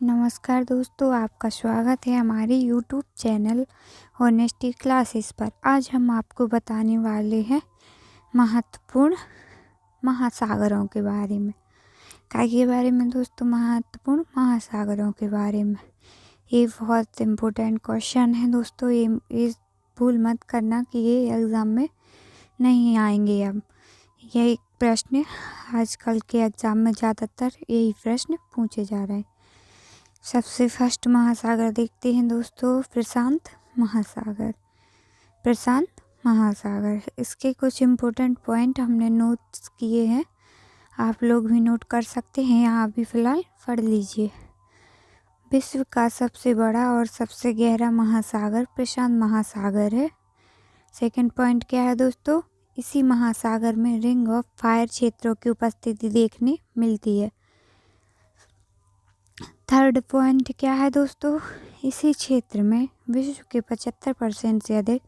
नमस्कार दोस्तों, आपका स्वागत है हमारे यूट्यूब चैनल होनेस्टी क्लासेस पर। आज हम आपको बताने वाले हैं महत्वपूर्ण महासागरों के बारे में। काय के बारे में दोस्तों? महत्वपूर्ण महासागरों के बारे में। ये बहुत इम्पोर्टेंट क्वेश्चन है दोस्तों। ये भूल मत करना कि ये एग्ज़ाम में नहीं आएंगे। अब यही प्रश्न आजकल के एग्ज़ाम में ज़्यादातर यही प्रश्न पूछे जा रहे हैं। सबसे फर्स्ट महासागर देखते हैं दोस्तों, प्रशांत महासागर। प्रशांत महासागर, इसके कुछ इम्पोर्टेंट पॉइंट हमने नोट्स किए हैं, आप लोग भी नोट कर सकते हैं, यहाँ भी फ़िलहाल पढ़ लीजिए। विश्व का सबसे बड़ा और सबसे गहरा महासागर प्रशांत महासागर है। सेकंड पॉइंट क्या है दोस्तों? इसी महासागर में रिंग ऑफ फायर क्षेत्रों की उपस्थिति देखने मिलती है। थर्ड पॉइंट क्या है दोस्तों? इसी क्षेत्र में विश्व के 75% से अधिक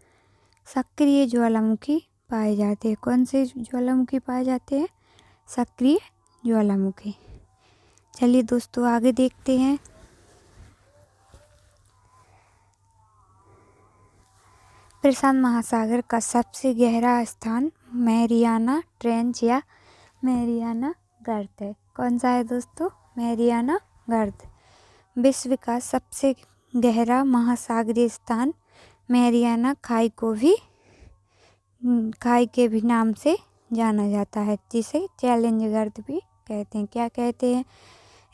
सक्रिय ज्वालामुखी पाए जाते हैं। कौन से ज्वालामुखी पाए जाते हैं? सक्रिय ज्वालामुखी। चलिए दोस्तों आगे देखते हैं। प्रशांत महासागर का सबसे गहरा स्थान मैरियाना ट्रेंच या मैरियाना गर्त है। कौन सा है दोस्तों? मैरियाना गर्त। विश्व का सबसे गहरा महासागरीय स्थान मैरियाना खाई के भी नाम से जाना जाता है, जिसे चैलेंज गर्त भी कहते हैं। क्या कहते हैं?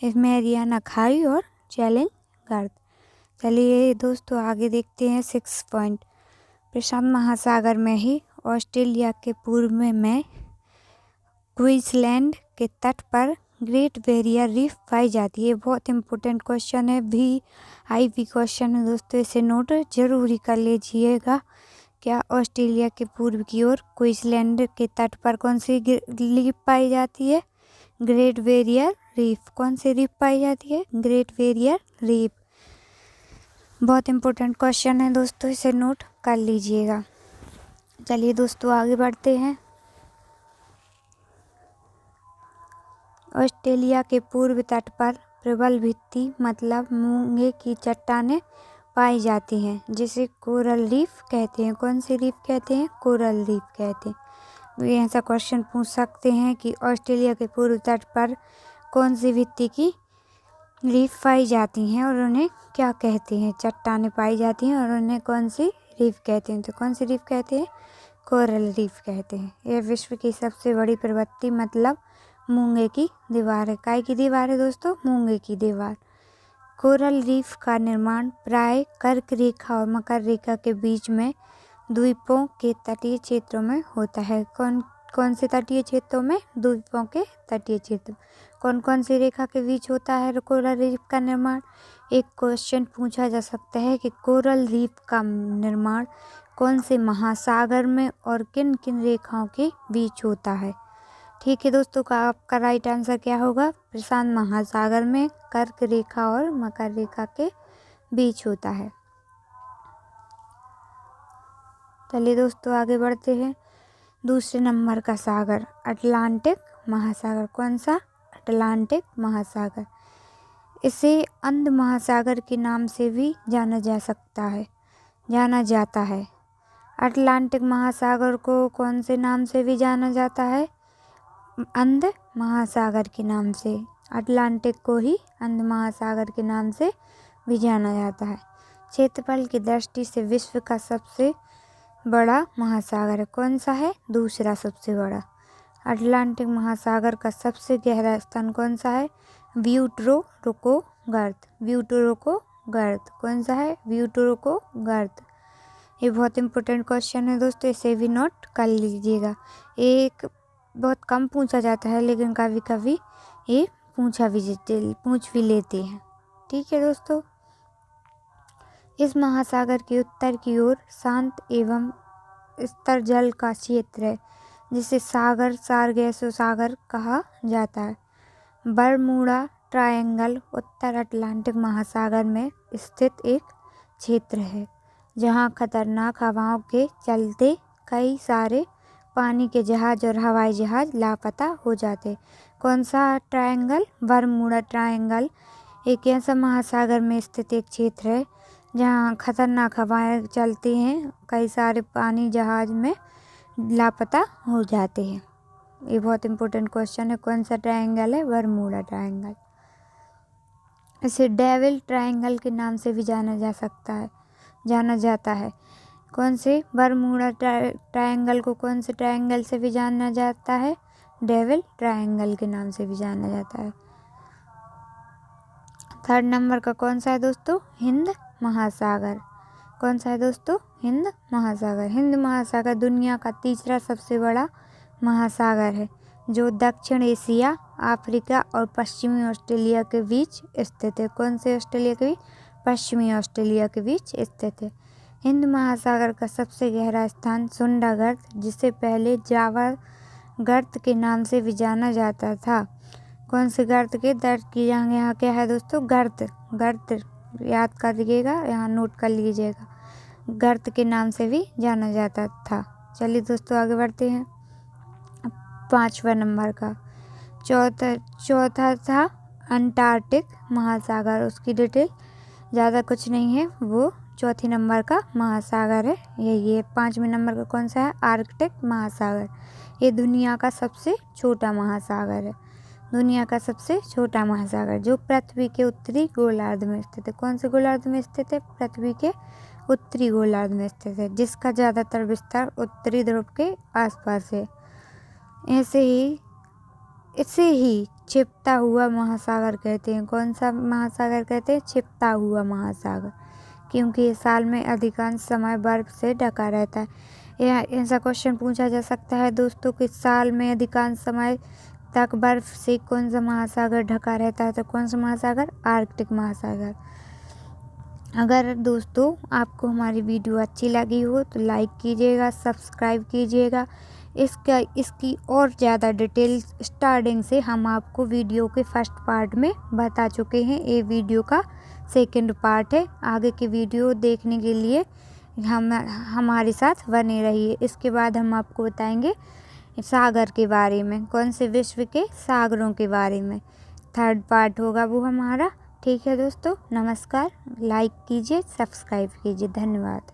इस मैरियाना खाई और चैलेंज गर्त। चलिए दोस्तों आगे देखते हैं। 6 पॉइंट। प्रशांत महासागर में ही ऑस्ट्रेलिया के पूर्व में क्वींसलैंड के तट पर ग्रेट बैरियर रीफ पाई जाती है। बहुत इंपॉर्टेंट क्वेश्चन है, VIP क्वेश्चन है दोस्तों, इसे नोट जरूरी कर लीजिएगा। क्या ऑस्ट्रेलिया के पूर्व की ओर क्वींसलैंड के तट पर कौन सी रीफ पाई जाती है? Great barrier reef. कौन सी रीफ पाई जाती है? Great barrier reef. बहुत इंपॉर्टेंट क्वेश्चन है दोस्तों, इसे नोट कर लीजिएगा। चलिए दोस्तों आगे बढ़ते हैं। ऑस्ट्रेलिया के पूर्व तट पर प्रबल भित्ति मतलब मूंगे की चट्टानें पाई जाती हैं, जिसे कोरल रीफ कहते हैं। कौन सी रीफ कहते हैं? कोरल रीफ कहते हैं। ये ऐसा क्वेश्चन पूछ सकते हैं कि ऑस्ट्रेलिया के पूर्व तट पर कौन सी भित्ति की रीफ पाई जाती हैं और उन्हें क्या कहते हैं? चट्टानें पाई जाती हैं और उन्हें कौन सी रीफ कहते हैं? तो कौन सी रीफ कहते हैं? कोरल रीफ कहते हैं। यह विश्व की सबसे बड़ी प्रवृत्ति मतलब मूंगे की दीवार है। काय की दीवार है दोस्तों? मूंगे की दीवार। कोरल रीफ का निर्माण प्राय कर्क रेखा और मकर रेखा के बीच में द्वीपों के तटीय क्षेत्रों में होता है। कौन से तटीय क्षेत्रों में? द्वीपों के तटीय क्षेत्र। कौन सी रेखा के बीच होता है कोरल रीफ का निर्माण? एक क्वेश्चन पूछा जा सकता है कि कोरल रीफ का निर्माण कौन से महासागर में और किन किन रेखाओं के बीच होता है? ठीक है दोस्तों, का आपका राइट आंसर क्या होगा? प्रशांत महासागर में कर्क रेखा और मकर रेखा के बीच होता है। चलिए दोस्तों आगे बढ़ते हैं। दूसरे नंबर का सागर अटलांटिक महासागर। कौन सा? अटलांटिक महासागर। इसे अंध महासागर के नाम से भी जाना जाता है। अटलांटिक महासागर को कौन से नाम से भी जाना जाता है? अंध महासागर के नाम से। अटलांटिक को ही अंध महासागर के नाम से भी जाना जाता है। क्षेत्रफल की दृष्टि से विश्व का सबसे बड़ा महासागर कौन सा है? दूसरा सबसे बड़ा। अटलांटिक महासागर का सबसे गहरा स्थान कौन सा है? व्यूटोरोको गर्त। व्यूटोरोको गर्त। कौन सा है? व्यूटोरोको गर्त। ये बहुत इंपॉर्टेंट क्वेश्चन है दोस्तों, इसे भी नोट कर लीजिएगा। एक बहुत कम पूछा जाता है, लेकिन कभी कभी ये पूछ भी लेते हैं। ठीक है दोस्तों। इस महासागर के उत्तर की ओर शांत एवं स्थिर जल का क्षेत्र है, जिसे सारगेसो सागर कहा जाता है। बरमूडा ट्रायंगल उत्तर अटलांटिक महासागर में स्थित एक क्षेत्र है, जहां खतरनाक हवाओं के चलते कई सारे पानी के जहाज और हवाई जहाज लापता हो जाते। कौन सा ट्रायंगल? बरमूडा ट्रायंगल एक ऐसा महासागर में स्थित एक क्षेत्र है जहाँ खतरनाक हवाएं चलती हैं, कई सारे पानी जहाज में लापता हो जाते हैं। ये बहुत इंपॉर्टेंट क्वेश्चन है। कौन सा ट्रायंगल है? Bermuda triangle. इसे डेविल ट्रायंगल के नाम से भी जाना जाता है। कौन से? बरमूडा ट्रायंगल को कौन से ट्रायंगल से भी जाना जाता है? डेविल ट्रायंगल के नाम से भी जाना जाता है। 3rd नंबर का कौन सा है दोस्तों? हिंद महासागर। कौन सा है दोस्तों? हिंद महासागर। हिंद महासागर दुनिया का तीसरा सबसे बड़ा महासागर है, जो दक्षिण एशिया, अफ्रीका और पश्चिमी ऑस्ट्रेलिया के बीच स्थित है। कौन से ऑस्ट्रेलिया के बीच? पश्चिमी ऑस्ट्रेलिया के बीच स्थित है। हिंद महासागर का सबसे गहरा स्थान सुंडा गर्त, जिसे पहले जावा गर्त के नाम से भी जाना जाता था। कौन से गर्त के? दर्द की यहाँ क्या है दोस्तों? गर्त याद कर लीजिएगा, यहाँ नोट कर लीजिएगा। गर्त के नाम से भी जाना जाता था। चलिए दोस्तों आगे बढ़ते हैं। 5वां नंबर का चौथा था अंटार्कटिक महासागर। उसकी डिटेल ज़्यादा कुछ नहीं है, वो 4 नंबर का महासागर है। ये 5वें नंबर का कौन सा है? आर्कटिक महासागर। ये दुनिया का सबसे छोटा महासागर है। दुनिया का सबसे छोटा महासागर, जो पृथ्वी के उत्तरी गोलार्ध में स्थित है। कौन से गोलार्ध में स्थित है? पृथ्वी के उत्तरी गोलार्ध में स्थित है, जिसका ज़्यादातर विस्तार उत्तरी ध्रुव के आसपास है। इसे ही छिपता हुआ महासागर कहते हैं। कौन सा महासागर कहते हैं? छिपता हुआ महासागर, क्योंकि ये साल में अधिकांश समय बर्फ से ढका रहता है। यह ऐसा क्वेश्चन पूछा जा सकता है दोस्तों कि साल में अधिकांश समय तक बर्फ से कौन सा महासागर ढका रहता है? तो कौन सा महासागर? आर्कटिक महासागर। अगर दोस्तों आपको हमारी वीडियो अच्छी लगी हो तो लाइक कीजिएगा, सब्सक्राइब कीजिएगा। इसकी और ज़्यादा डिटेल स्टार्टिंग से हम आपको वीडियो के फर्स्ट पार्ट में बता चुके हैं। ये वीडियो का 2nd पार्ट है। आगे की वीडियो देखने के लिए हमारे साथ बने रहिए। इसके बाद हम आपको बताएंगे सागर के बारे में, कौन से विश्व के सागरों के बारे में। 3rd पार्ट होगा वो हमारा। ठीक है दोस्तों, नमस्कार। लाइक कीजिए, सब्सक्राइब कीजिए। धन्यवाद।